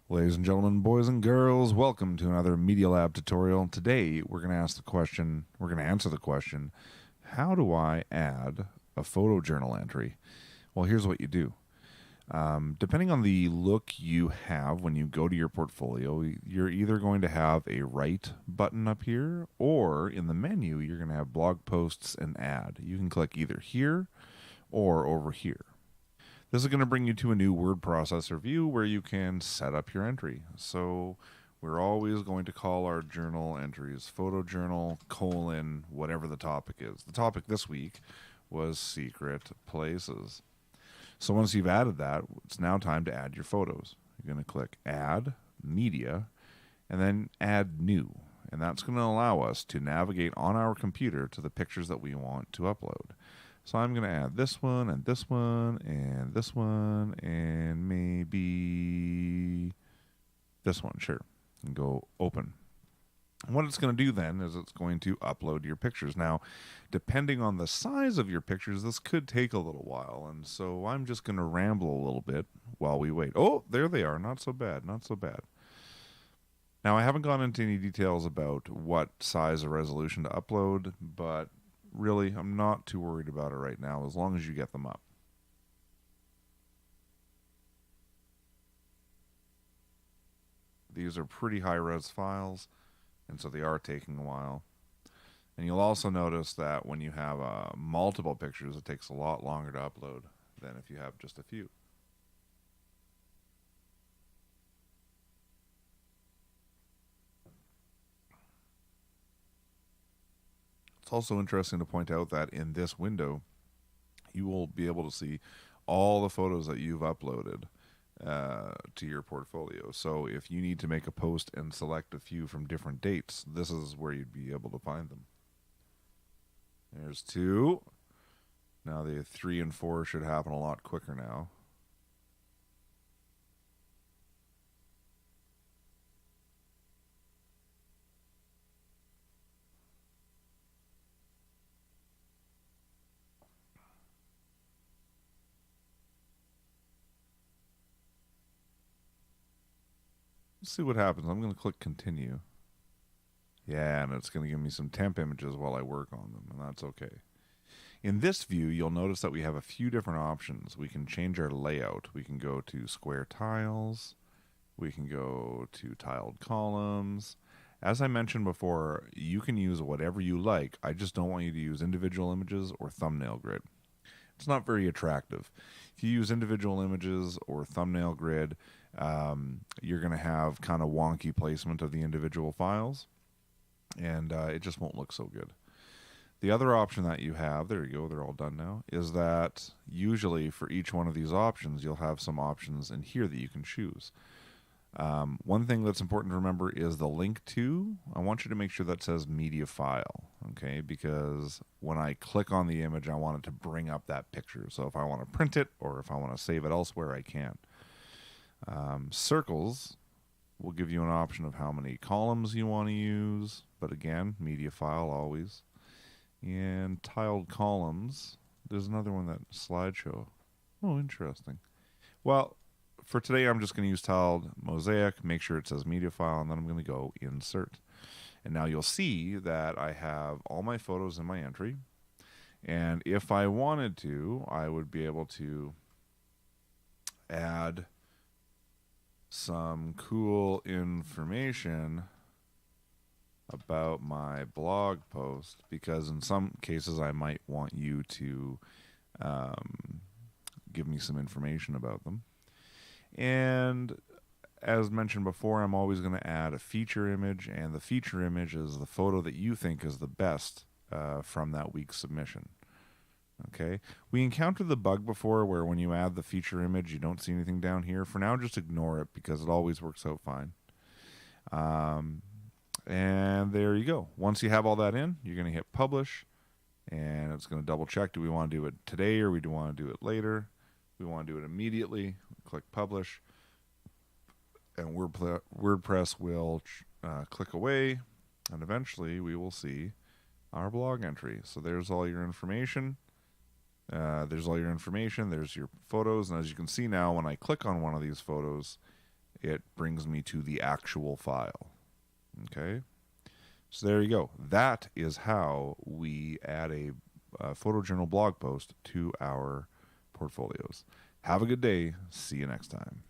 Ladies and gentlemen, boys and girls, welcome to another Media Lab tutorial. Today, we're going to answer the question, how do I add a photo journal entry? Well, here's what you do. Depending on the look you have when you go to your portfolio, you're either going to have a write button up here, or in the menu, you're going to have blog posts and add. You can click either here or over here. This is going to bring you to a new word processor view where you can set up your entry. So we're always going to call our journal entries photojournal : whatever the topic is. The topic this week was secret places. So once you've added that, it's now time to add your photos. You're going to click Add, Media, and then Add New. And that's going to allow us to navigate on our computer to the pictures that we want to upload. So I'm going to add this one and this one and this one and maybe this one, sure, and go open. And what it's going to do then is it's going to upload your pictures. Now, depending on the size of your pictures, this could take a little while, and so I'm just going to ramble a little bit while we wait. Oh, there they are. Not so bad, not so bad. Now, I haven't gone into any details about what size or resolution to upload, but really, I'm not too worried about it right now, as long as you get them up. These are pretty high-res files, and so they are taking a while. And you'll also notice that when you have multiple pictures, it takes a lot longer to upload than if you have just a few. It's also interesting to point out that in this window, you will be able to see all the photos that you've uploaded to your portfolio. So if you need to make a post and select a few from different dates, this is where you'd be able to find them. There's two. Now the 3 and 4 should happen a lot quicker now. Let's see what happens. I'm going to click continue. Yeah, and it's going to give me some temp images while I work on them, and that's okay. In this view, you'll notice that we have a few different options. We can change our layout. We can go to square tiles. We can go to tiled columns. As I mentioned before, you can use whatever you like. I just don't want you to use individual images or thumbnail grid. It's not very attractive. If you use individual images or thumbnail grid, you're going to have kind of wonky placement of the individual files, and it just won't look so good. The other option that you have, there you go, they're all done now, is that usually for each one of these options, you'll have some options in here that you can choose. One thing that's important to remember is the link to. I want you to make sure that says media file, okay? Because when I click on the image, I want it to bring up that picture. So if I want to print it or if I want to save it elsewhere, I can. Circles will give you an option of how many columns you want to use, but again, media file always. And tiled columns, there's another one, that slideshow. Oh, interesting. Well, for today, I'm just going to use tiled mosaic, make sure it says media file, and then I'm going to go insert. And now you'll see that I have all my photos in my entry. And if I wanted to, I would be able to add some cool information about my blog post, because in some cases I might want you to give me some information about them. And as mentioned before, I'm always going to add a feature image, and the feature image is the photo that you think is the best from that week's submission. Okay, we encountered the bug before where when you add the feature image, you don't see anything down here. For now, just ignore it because it always works out fine. And there you go. Once you have all that in, you're going to hit publish, and it's going to double check. Do we want to do it today or do we want to do it later? We want to do it immediately. Click publish, and WordPress will click away, and eventually we will see our blog entry. So there's all your information. There's your photos, and as you can see now, when I click on one of these photos, it brings me to the actual file. Okay. So there you go. That is how we add a photojournal blog post to our portfolios. Have a good day. See you next time.